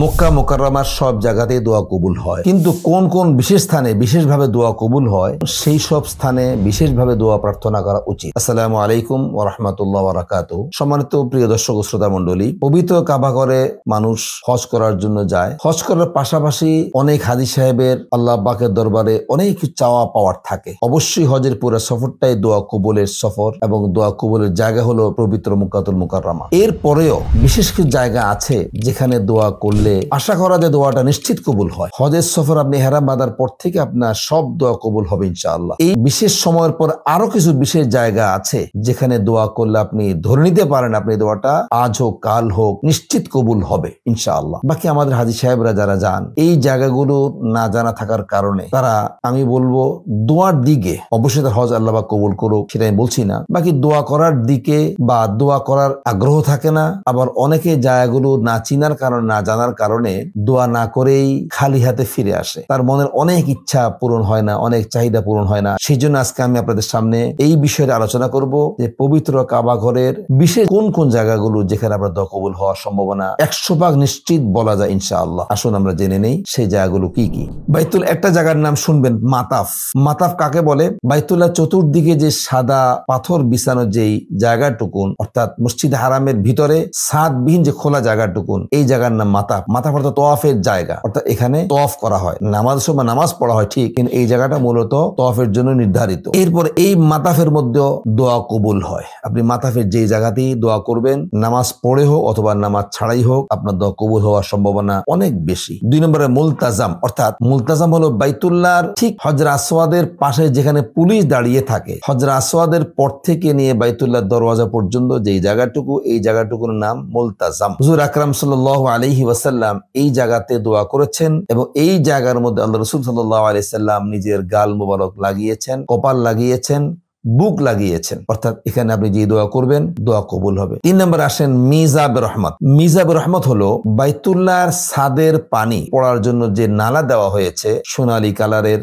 মক্কা মুকাররমার সব জায়গাতেই দোয়া কবুল হয়, কিন্তু কোন কোন বিশেষ স্থানে বিশেষভাবে দোয়া কবুল হয় সেই সব স্থানে বিশেষভাবে দোয়া প্রার্থনা করা উচিত। আসসালামু আলাইকুম ওয়া রাহমাতুল্লাহি ওয়া বারাকাতুহু। সম্মানিত প্রিয় দর্শক ও শ্রোতা মণ্ডলী, পবিত্র কাবা ঘরে মানুষ হজ করার জন্য যায়। হজ করার পাশাপাশি অনেক হাজী সাহেবের আল্লাহ পাকের দরবারে অনেক চাওয়া পাওয়ার থাকে। অবশ্যই হজের পুরো সফরটাই দোয়া কবুলের সফর এবং দোয়া কবুলের জায়গা হলো পবিত্র মক্কাতুল মুকাররমা। এরপরেও বিশেষ কিছু জায়গা আছে যেখানে দোয়া করলে আশা করা যায় দোয়াটা নিশ্চিত কবুল হয়। হজের সফর আপনি ইহরাম বাঁধার পর থেকে আপনার সব দোয়া কবুল হবে ইনশাআল্লাহ। এই বিশেষ সময়ের পর আরো কিছু বিশেষ জায়গা আছে যেখানে দোয়া করলে আপনি ধরে নিতে পারেন আপনি দোয়াটা আজ হোক কাল হোক নিশ্চিত কবুল হবে ইনশাআল্লাহ। বাকি আমাদের হাজী সাহেবরা যারা যান এই জায়গাগুলো না জানা থাকার কারণে তারা, আমি বলবো, দোয়ার দিকে অবশ্যই তার হজ আল্লাহ পাক কবুল করুক সেটা আমি বলছি না, বাকি দোয়া করার দিকে বা দোয়া করার আগ্রহ থাকে না। আবার অনেকে জায়গাগুলো না চিনার কারণে না জানার কারণে দোয়া না করেই খালি হাতে ফিরে আসে। তার মনের অনেক ইচ্ছা পূরণ হয় না, অনেক চাহিদা পূরণ হয় না। সেই জন্য আজকে আমি আপনাদের সামনে এই বিষয়ে আলোচনা করব যে পবিত্র কাবা ঘরের বিশেষ কোন কোন জায়গাগুলো যেখানে আপনার দোয়া কবুল হওয়ার সম্ভাবনা 100% নিশ্চিত বলা যায় ইনশাআল্লাহ। আসুন আমরা জেনে নেই সেই জায়গাগুলো কি কি। বাইতুল একটা জায়গার নাম শুনবেন, মাতাফ। মাতাফ কাকে বলে? বাইতুল্লাহ চতুর্দিকে যে সাদা পাথর বিছানো যেই জায়গাটুকুন, অর্থাৎ মসজিদ হারামের ভিতরে ছাদবিহীন যে খোলা জায়গাটুকুন, এই জায়গার নাম মাতাফ। মাতাফ অর্থাৎ তওয়াফের জায়গা, অর্থাৎ এখানে তওয়াফ করা হয়। নামাজ সময় নামাজ পড়া হয় ঠিক, কিন্তু এই জায়গাটা মূলত তওয়াফের জন্য নির্ধারিত। এরপর এই মাতাফের মধ্যেও দোয়া কবুল হয়। আপনি মাতাফের যে জায়গাতেই দোয়া করবেন, নামাজ পড়ে হোক অথবা নামাজ ছাড়াই হোক, আপনার দোয়া কবুল হওয়ার সম্ভাবনা অনেক বেশি। 2 নম্বরে মুলতাজাম, অর্থাৎ মুলতাজাম হলো বাইতুল্লাহর ঠিক হজর আসওয়াদের পাশে যেখানে পুলিশ দাঁড়িয়ে থাকে, হজর আসওয়াদের পর থেকে নিয়ে বাইতুল্লাহর দরওয়াজা পর্যন্ত যেই জায়গাটুকু, এই জায়গাটুকুর নাম মুলতাজাম। হুজুর আকরাম সাল্লাল্লাহু আলাইহি ওয়াসাল্লাম এই জায়গাতে দোয়া করেছেন এবং এই জায়গার মধ্যে আল্লাহ রাসূল সাল্লাল্লাহু আলাইহি সাল্লাম নিজের গাল মুবারক লাগিয়েছেন, কপাল লাগিয়েছেন, বুক লাগিয়েছেন। অর্থাৎ এখানে আপনি যে দোয়া করবেন দোয়া কবুল হবে। 3 নম্বরে আসেন মিজাব রহমত। মিজাব রহমত হলো বাইতুল্লাহর ছাদের পানি পড়ার জন্য যে নালা দেওয়া হয়েছে সোনালী কালারের,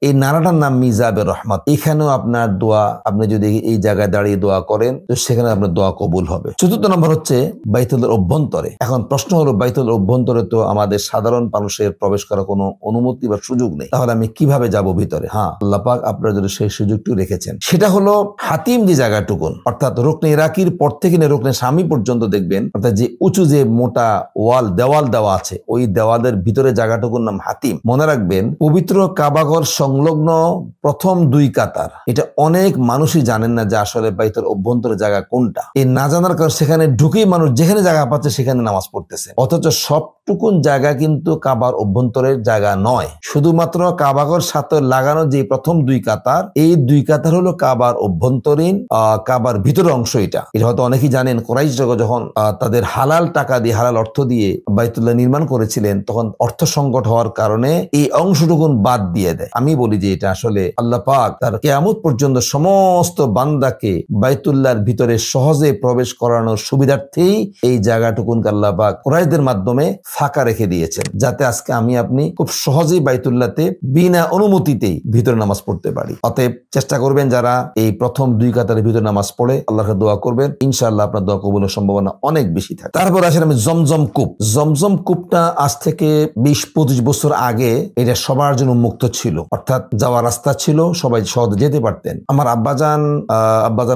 এই নালাটার নাম মিজাব রহমত। এখানেও আপনার দোয়া, আপনি যদি এই জায়গায় দাঁড়িয়ে দোয়া করেন তো সেখানে আপনার দোয়া কবুল হবে। 4 নম্বর হচ্ছে বাইতুল্লাহর অভ্যন্তরে। এখন প্রশ্ন হলো বাইতুল্লাহর অভ্যন্তরে তো আমাদের সাধারণ মানুষের প্রবেশ করার কোনো অনুমতি বা সুযোগ নেই, তাহলে আমি কিভাবে যাব ভিতরে? হ্যাঁ, আল্লাহ পাক আপনার জন্য সেই সুযোগটি রেখেছেন। সেটা হলো হাতিম যে জায়গাটুকুন, অর্থাৎ রুকনে ইরাকির পর থেকে রুকনে শামী পর্যন্ত দেখবেন, অর্থাৎ যে উঁচু যে মোটা দেওয়াল দেওয়া আছে, ওই দেওয়ালের ভিতরে জায়গাটুকুর নাম হাতিম। মনে রাখবেন পবিত্র কাবাঘর সংলগ্ন প্রথম 2 কাতার, এটা অনেক মানুষই জানেন না যে আসলে বাইতুল অভ্যন্তরের জায়গা কোনটা। এই না জানার কারণে সেখানে ঢুকেই মানুষ যেখানে জায়গা পাচ্ছে সেখানে নামাজ পড়তেছে, অথচ সবটুকুন জায়গা কিন্তু কাবার অভ্যন্তরের জায়গা নয়। শুধুমাত্র কাবাঘর সাথে লাগানো যে প্রথম 2 কাতার, এই 2 কাতার হলো কাবার অভ্যন্তরীণ, কাবার ভিতরের অংশ। এটা হয়তো অনেকেই জানেন, কুরাইশ যখন তাদের হালাল টাকা দিয়ে, হালাল অর্থ দিয়ে বাইতুল্লাহ নির্মাণ করেছিলেন, তখন অর্থ সংকট হওয়ার কারণে এই অংশটুকুন বাদ দিয়ে দেয়। আমি বলি যে এটা আসলে আল্লাহ পাক তার কিয়ামত পর্যন্ত সমস্ত বান্দাকে বাইতুল্লাহর ভিতরে সহজে প্রবেশ করানোর সুবিধার্থেই এই জায়গাটুকুনকে আল্লাহ পাক কুরাইশদের মাধ্যমে ফাঁকা রেখে দিয়েছেন, যাতে আজকে আমি আপনি খুব সহজেই বাইতুল্লাহতে বিনা অনুমতিতেই ভিতরে নামাজ পড়তে পারি। অতএব চেষ্টা করবেন যারা এই প্রথম 2 কাতারের ভিতরে নামাজ পড়ে আল্লাহকে দোয়া করবেন, ইনশাআল্লাহ আপনার দোয়া কবুলের সম্ভাবনা অনেক বেশি থাকে। তারপর আসেন আমি জমজম কূপ। জমজম কূপটা আজ থেকে 20-25 বছর আগে এটা সবার জন্য মুক্ত ছিল, অর্থাৎ যাওয়ার রাস্তা ছিল, সবাই সহজে যেতে পারতেন। আমার আব্বাজান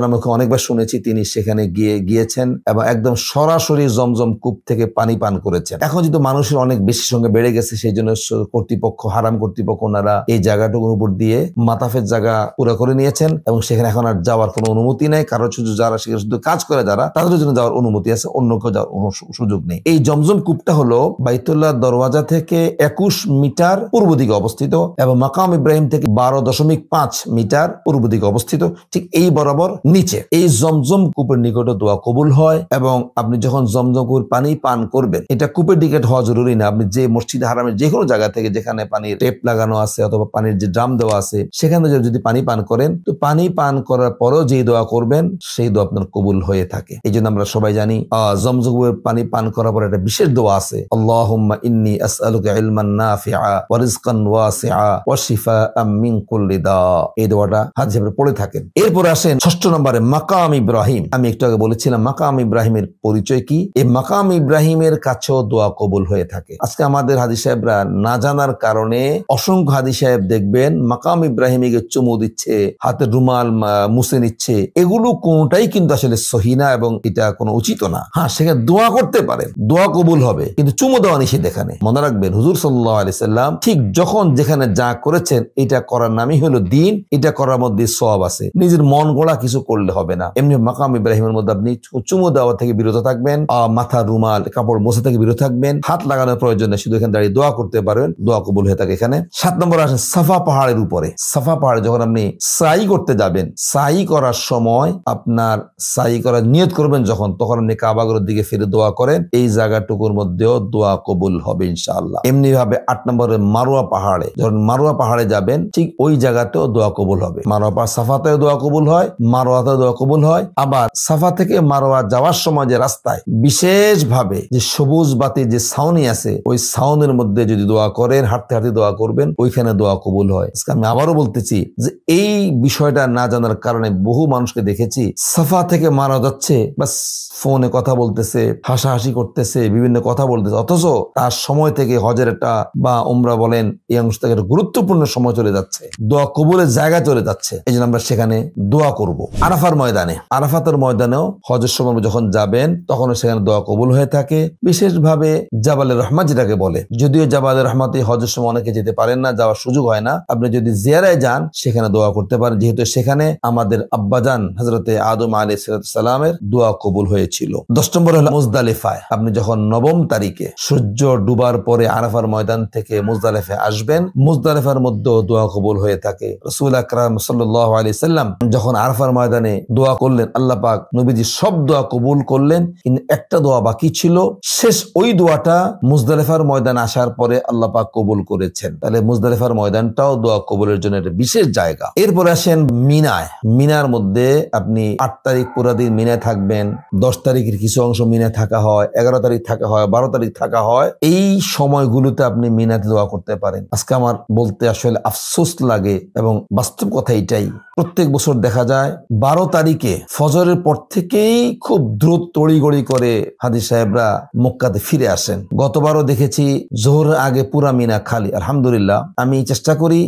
আমাকে অনেকবার শুনেছি তিনি সেখানে গিয়েছেন এবং একদম সরাসরি জমজম কূপ থেকে পানি পান করেছেন। এখন যেহেতু মানুষের অনেক বেশি সংখ্যা বেড়ে গেছে, সেই জন্য কর্তৃপক্ষ, হারাম কর্তৃপক্ষ, ওনারা এই জায়গাটুকুর উপর দিয়ে মাতাফের জায়গা পুরো করে নিয়েছেন এবং সেখানে এখন আর যাওয়ার কোনো অনুমতি নেই। কারো শুধু যারা সেখানে শুধু কাজ করে যারা, তাদের জন্য যাওয়ার অনুমতি আছে, অন্য কেউ যাওয়ার সুযোগ নেই। এই জমজম কূপটা হলো বাইতুল্লাহ দরওয়াজা থেকে 21 মিটার পূর্ব দিকে অবস্থিত এবং মাকাম ইব্রাহিম থেকে 12.5 মিটার পূর্ব দিকে অবস্থিত, ঠিক এই বরাবর নিচে। এই জমজম কূপের নিকটে দোয়া কবুল হয় এবং আপনি যখন জমজম কূপের পানি পান করবেন, এটা কূপের নিকট হওয়া জরুরি না। আপনি যে মসজিদ হারামের যে কোনো জায়গা থেকে যেখানে পানির টেপ লাগানো আছে অথবা পানির যে ড্রাম দেওয়া আছে, সেখানে যদি পানি পান করেন তো পানি পান করার পরেও যেই দোয়া করবেন সেই দোয়া আপনার কবুল হয়ে থাকে। এই জন্য আমরা সবাই জানি জমজমের পানি পান করার পর একটা বিশেষ দোয়া আছে, আল্লাহুম্মা ইন্নী আসআলুকা ইলমান নাফিআ ওয়া রিজকান ওয়াসিআ ওয়া শিফাআম মিন কুল্লি দা। এই দোয়াটা হাদিসে পড়ে থাকেন। এরপর আসেন 6 নম্বরে মাকাম ইব্রাহিম। আমি একটু আগে বলেছিলাম মাকাম ইব্রাহিমের পরিচয় কি। এই মাকাম ইব্রাহিমের কাছেও দোয়া কবুল হয়ে থাকে। আজকে আমাদের হাদিস সাহেবরা না জানার কারণে অসংখ্য হাদিস সাহেব দেখবেন মাকাম ইব্রাহিমকে চুমু দিচ্ছে, হাতের রুমাল মুছে নিচ্ছে। এগুলো কোনটাই কিন্তু আসলে সহি না এবং এটা কোনো উচিত না। হ্যাঁ, সেখানে দোয়া করতে পারেন, দোয়া কবুল হবে, কিন্তু চুমু দেওয়া নিষেধ। এখানে মনে রাখবেন হুজুর সাল্লাল্লাহু আলাইহি সাল্লাম ঠিক যখন যেখানে যা করেছেন এটা করার নামই হলো দিন, এটা করার মধ্যে সওয়াব আছে। নিজের মন গড়া কিছু করলে হবে না। এমনি মাকাম ইব্রাহিমের মধ্যে আপনি চুমু দেওয়া থেকে বিরত থাকবেন, মাথা রুমাল কাপড় মোছা থেকে বিরত থাকবেন, হাত লাগানোর প্রয়োজন নেই, শুধু এখানে দাঁড়িয়ে দোয়া করতে পারবেন, দোয়া কবুল হয়ে থাকে। এখানে 7 নম্বর আসেন সাফা পাহাড়ের উপরে। সাফা পাহাড়ে যখন আপনি সাই করতে যাবেন, সাই করার সময় আপনার সাই করার নিয়ত করবেন যখন, তখন আপনি কাবাগরের দিকে ফিরে দোয়া করেন, এই জায়গাটুকুর মধ্যেও দোয়া কবুল হবে ইনশাআল্লাহ। এমনি ভাবে 8 নম্বরে মারোয়া পাহাড়ে, যখন মারোয়া পাহাড়ে যাবেন ঠিক ওই জায়গাতেও দোয়া কবুল হবে। মারোয়া পাহাড় সাফাতেও দোয়া কবুল হয়, মারোয়াতেও দোয়া কবুল হয়। আবার সাফা থেকে মারোয়া যাওয়ার সময় যে রাস্তায় বিশেষ ভাবে যে সবুজ বাতি যে ছাউনি আছে, ওই ছাউনির মধ্যে যদি দোয়া করেন, হাঁটতে হাঁটতে দোয়া করবেন, ওইখানে দোয়া কবুল হয়। আমি আবারও বলতেছি যে এই বিষয়টা না জানার কারণে বহু মানুষকে দেখেছি সাফা থেকে মারা যাচ্ছে, বাস ফোনে কথা বলতেছে, হাসাহাসি করতেছে, বিভিন্ন কথা বলতেছে, অথচ তার সময় থেকে হজের একটা বা উমরা বলেন এই অংশ থেকে একটা গুরুত্বপূর্ণ সময় চলে যাচ্ছে, দোয়া কবুলের জায়গা চলে যাচ্ছে। এই জন্য আমরা সেখানে দোয়া করব। আরাফার ময়দানে, আরাফাতের ময়দানেও হজের সময় যখন যাবেন তখন সেখানে দোয়া কবুল হয়ে থাকে। বিশেষভাবে জাবালে রহমত যেটাকে বলে, যদিও জাবালে রহমতে হজের সময় অনেকে যেতে পারেন না, যাওয়ার সুযোগ হয় না, আপনি যদি জিয়ারায় যান সেখানে দোয়া করতে পারেন, যেহেতু সেখানে আমাদের আব্বাজান হযরতে আদম আলাইহিস সালামের দোয়া কবুল হয়েছিল। 10 নম্বর হলো মুজদালিফায়। আপনি যখন 9 তারিখে সূর্য ডুবার পরে আরাফার ময়দান থেকে মুজদালিফায় আসবেন, মুজদালিফার মধ্যে দোয়া কবুল হয়ে থাকে। রাসূল আকরাম সাল্লাল্লাহু আলাইহি সাল্লাম যখন আরাফার ময়দানে দোয়া করলেন, আল্লাহ পাক নবীজি সব দোয়া কবুল করলেন, কিন্তু একটা দোয়া বাকি ছিল, শেষ ওই দোয়াটা মুজদালিফার ময়দান আসার পরে আল্লাহ পাক কবুল করেছেন। তাহলে মুজদালিফার ময়দানটাও দোয়া কবুলের জন্য একটা বিশেষ জায়গা। এরপর আসেন মিনায়। মিনার মধ্যে আপনি 8 তারিখ পুরো দিন মিনায় থাকবেন, 10 তারিখের কিছু অংশ মিনায় থাকা হয়, 11 তারিখ থাকা হয়, 12 তারিখ থাকা হয়। এই সময়গুলোতে আপনি মিনাতে দোয়া করতে পারেন। আজকে আমার বলতে আসলে আফসোস লাগে এবং বাস্তব কথা এটাই, প্রত্যেক বছর দেখা যায় 12 তারিখে ফজরের পর থেকেই খুব দ্রুত তড়িগড়ি করে হাজী সাহেবরা মক্কাতে ফিরে আসেন। গতবারও দেখেছি জোহরের আগে পুরা মিনা খালি। আলহামদুলিল্লাহ আমি চেষ্টা করি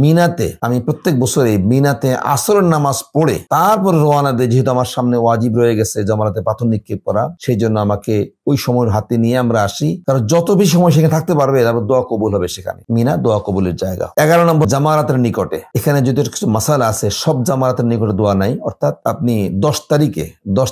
মিনাতে, আমি প্রত্যেক বছরই মিনাতে আসরের নামাজ পড়ে তারপর রওনা দেয়, যেহেতু আমার সামনে ওয়াজিব রয়ে গেছে জামারাতে পাথর নিক্ষেপ করা, সেই জন্য আমাকে ওই সময়ের হাতে নিয়ে আমরা আসি, কারণ যত বেশি সময় সেখানে থাকতে পারবে তারপর দোয়া কবুল হবে। সেখানে মিনা দোয়া কবুলের জায়গা। 11 নম্বর জামারাতের নিকটে। এখানে যদি কিছু মাসালা আছে, সব জামারাতের নিকটে দোয়া নাই, অর্থাৎ আপনি 10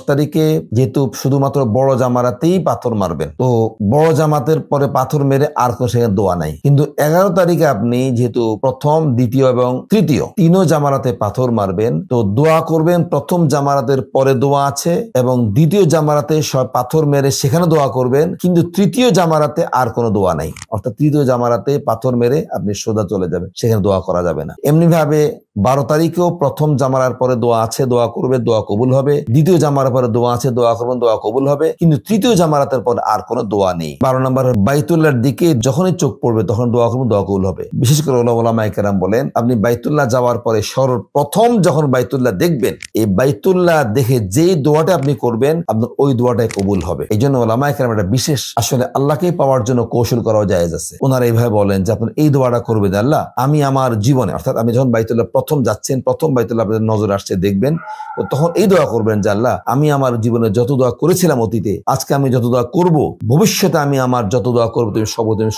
তারিখে যেহেতু শুধুমাত্র বড় জামারাতেই পাথর মারবেন, তো বড় জামাতের পরে পাথর মেরে আর কোনো সেখানে দোয়া নাই। কিন্তু 11 তারিখে আপনি যেহেতু প্রথম, দ্বিতীয় এবং তৃতীয় 3 জামারাতে পাথর মারবেন, তো দোয়া করবেন প্রথম জামারাতের পরে দোয়া আছে এবং দ্বিতীয় জামারাতে সব পাথর মেরে সেখানে দোয়া করবেন, কিন্তু তৃতীয় জামারাতে আর কোনো দোয়া নাই। অর্থাৎ তৃতীয় জামারাতে পাথর মেরে আপনি সোজা চলে যাবেন, সেখানে দোয়া করা যাবে না। এমনি ভাবে 12 তারিখেও প্রথম জামারার পরে দোয়া আছে, দোয়া করবে, দোয়া কবুল হবে। দ্বিতীয় জামারার পরে দোয়া আছে, দোয়া করবেন, দোয়া কবুল হবে, কিন্তু তৃতীয় জামারাতের পরে আর কোনো দোয়া নেই। 12 নম্বর বাইতুল্লাহর দিকে যখনই চোখ পড়বে তখন দোয়া করবেন, দোয়া কবুল হবে। বিশেষ করে উলামায়ে কেরাম বলেন, আপনি বাইতুল্লাহ যাওয়ার পরে সর্বপ্রথম যখন বাইতুল্লাহ দেখবেন, এই বাইতুল্লাহ দেখে যেই দোয়াটা আপনি করবেন আপনার ওই দোয়াটাই কবুল হবে। এই জন্য উলামায়ে কেরাম একটা বিশেষ আসলে আল্লাহকে পাওয়ার জন্য কৌশল করাও জায়েজ আছে। ওনারা এইভাবে বলেন যে আপনি এই দোয়াটা করবেন, আল্লাহ আমি আমার জীবনে, অর্থাৎ আমি যখন বাইতুল্লাহ প্রথম যাচ্ছেন, প্রথম বাইতুল্লাহ আপনাদের নজর আসছে দেখবেন, তো তখন এই দোয়া করবেন যে আল্লাহ আমি আমার জীবনে যত দোয়া করেছিলাম অতীতে, আজকে আমি যত দোয়া করব, ভবিষ্যতে আমি আমার যত দোয়া করবো তুমি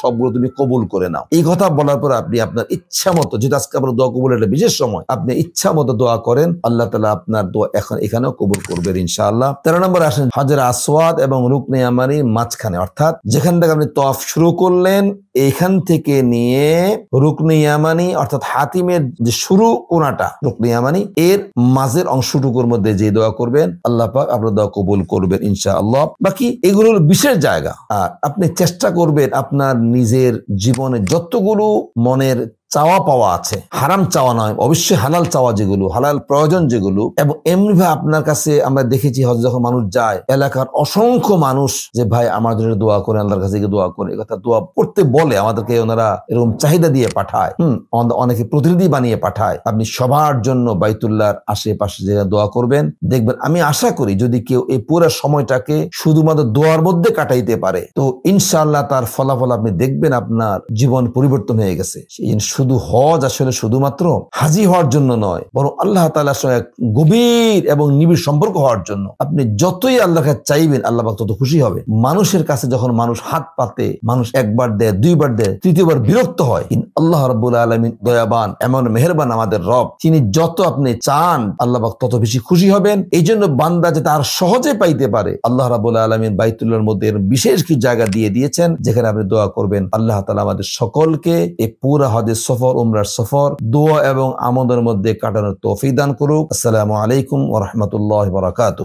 সবগুলো তুমি কবুল করে নাও। এই কথা বলার পর আপনি আপনার ইচ্ছা মতো, যেটা আজকে আপনার দোয়া কবুলের একটা বিশেষ সময়, আপনি ইচ্ছা মতো দোয়া করেন, আল্লাহ তাআলা আপনার দোয়া এখানেও কবুল করবেন ইনশাআল্লাহ। 13 নম্বর আসেন হাজরে আসওয়াদ এবং রুকনে ইয়ামানির মাঝখানে, অর্থাৎ যেখান থেকে আপনি তওয়াফ শুরু করলেন এইখান থেকে নিয়ে রুকনে ইয়ামানি অর্থাৎ হাতিমের যে শুরু কোনাটা রুকনে ইয়ামানি এর মাঝের অংশটুকুর মধ্যে যে দোয়া করবেন আল্লাহ পাক আপনার দোয়া কবুল করবেন ইনশাআল্লাহ। বাকি এগুলোর বিশেষ জায়গা। আর আপনি চেষ্টা করবেন আপনার নিজের জীবনে যতগুলো মনের চাওয়া পাওয়া আছে, হারাম চাওয়া নয়, অবশ্যই হালাল চাওয়া, যেগুলো হালাল প্রয়োজন যেগুলো। এবং এমনিভাবে আপনার কাছে আমরা দেখেছি হয়তো যখন মানুষ যায়, এলাকার অসংখ্য মানুষ যে ভাই আমার জন্য দোয়া করে, আল্লাহর কাছে গিয়ে দোয়া করে, কথা দোয়া করতে বলে আমাদেরকে, ওনারা এরকম চাহিদা দিয়ে পাঠায়, অনেকে প্রতিনিধি বানিয়ে পাঠায়। আপনি সবার জন্য বাইতুল্লাহর আশেপাশে যে দোয়া করবেন, দেখবেন আমি আশা করি যদি কেউ এই পুরো সময়টাকে শুধুমাত্র দোয়ার মধ্যে কাটাইতে পারে, তো ইনশাআল্লাহ তার ফলাফল আপনি দেখবেন, আপনার জীবন পরিবর্তন হয়ে গেছে। সেই শুধু হজ আসলে শুধুমাত্র হাজি হওয়ার জন্য নয়, বরং আল্লাহ তাআলার সঙ্গে গভীর এবং নিবিড় সম্পর্ক হওয়ার জন্য। আপনি যতই আল্লাহকে চাইবেন, আল্লাহ পাক তত খুশি হবে। মানুষের কাছে যখন মানুষ হাত পাতে, মানুষ একবার দেয়, দুইবার দেয়, তৃতীয়বার বিরক্ত হয়। আল্লাহ রাব্বুল আলামিন দয়াবান, এমন মেহেরবান আমাদের রব, তিনি যত আপনি চান আল্লাহ পাক তত বেশি খুশি হবেন। এই জন্য বান্দা যাতে আর সহজে পাইতে পারে, আল্লাহ রাব্বুল আলামিন বাইতুল্লাহর মধ্যে বিশেষ কিছু জায়গা দিয়ে দিয়েছেন, যেখানে আপনি দোয়া করবেন। আল্লাহ তাআলা আমাদের সকলকে এই পুরা হজের সফর, উমরার সফর দোয়া এবং আমলের মধ্যে কাটানোর তৌফিক দান করুক। আসসালামু আলাইকুম ওয়া রাহমাতুল্লাহি ওয়া বারাকাতুহু।